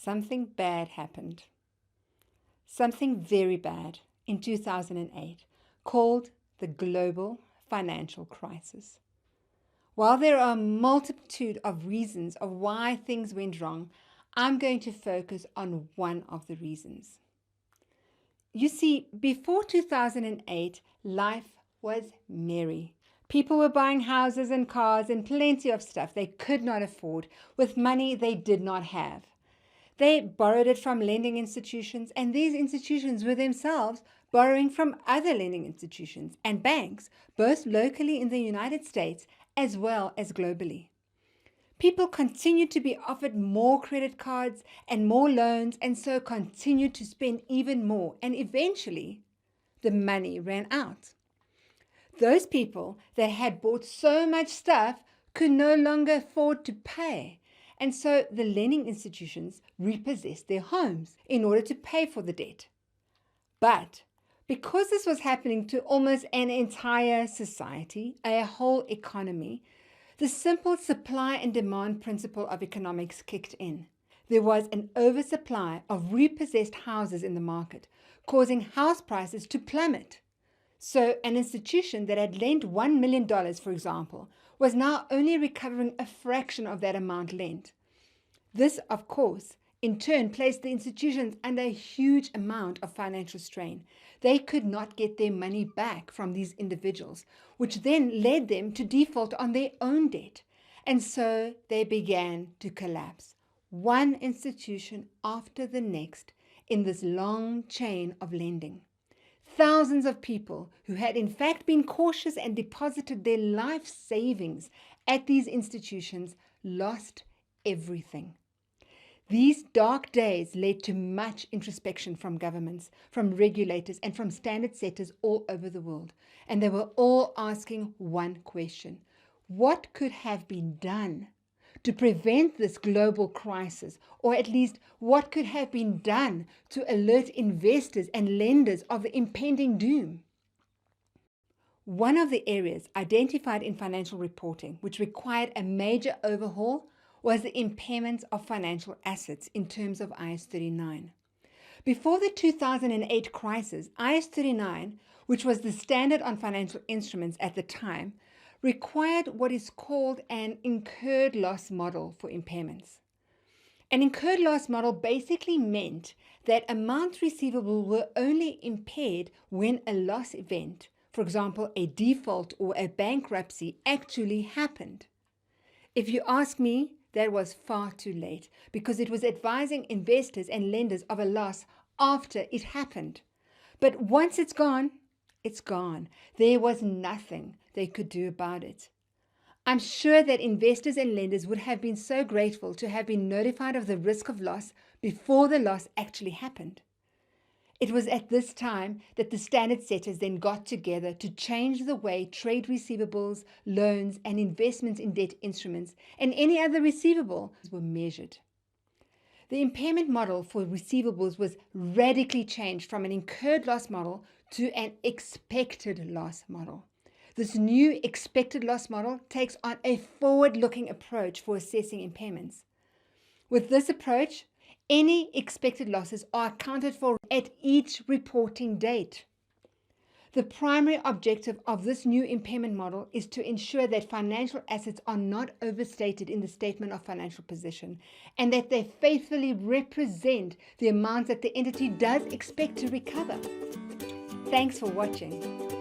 something bad happened. Something very bad in 2008, called the global financial crisis. While there are a multitude of reasons of why things went wrong, I'm going to focus on one of the reasons. You see, before 2008, life was merry. People were buying houses and cars and plenty of stuff they could not afford with money they did not have. They borrowed it from lending institutions, and these institutions were themselves borrowing from other lending institutions and banks, both locally in the United States as well as globally. People continued to be offered more credit cards and more loans, and so continued to spend even more, and eventually the money ran out. Those people that had bought so much stuff could no longer afford to pay, and so the lending institutions repossessed their homes in order to pay for the debt. But because this was happening to almost an entire society, a whole economy, the simple supply and demand principle of economics kicked in. There was an oversupply of repossessed houses in the market, causing house prices to plummet. So an institution that had lent $1 million, for example, was now only recovering a fraction of that amount lent. This, of course, in turn placed the institutions under a huge amount of financial strain. They could not get their money back from these individuals, which then led them to default on their own debt. And so they began to collapse, one institution after the next, in this long chain of lending. Thousands of people who had in fact been cautious and deposited their life savings at these institutions lost everything. These dark days led to much introspection from governments, from regulators, and from standard setters all over the world. And they were all asking one question: what could have been done to prevent this global crisis? Or at least, what could have been done to alert investors and lenders of the impending doom? One of the areas identified in financial reporting which required a major overhaul was the impairment of financial assets in terms of IAS 39. Before the 2008 crisis, IAS 39, which was the standard on financial instruments at the time, required what is called an incurred loss model for impairments. An incurred loss model basically meant that amounts receivable were only impaired when a loss event, for example, a default or a bankruptcy, actually happened. If you ask me, that was far too late, because it was advising investors and lenders of a loss after it happened. But once it's gone, it's gone. There was nothing they could do about it. I'm sure that investors and lenders would have been so grateful to have been notified of the risk of loss before the loss actually happened. It was at this time that the standard setters then got together to change the way trade receivables, loans, and investments in debt instruments and any other receivable were measured. The impairment model for receivables was radically changed from an incurred loss model to an expected loss model. This new expected loss model takes on a forward-looking approach for assessing impairments. With this approach, any expected losses are accounted for at each reporting date. The primary objective of this new impairment model is to ensure that financial assets are not overstated in the statement of financial position and that they faithfully represent the amounts that the entity does expect to recover. Thanks for watching.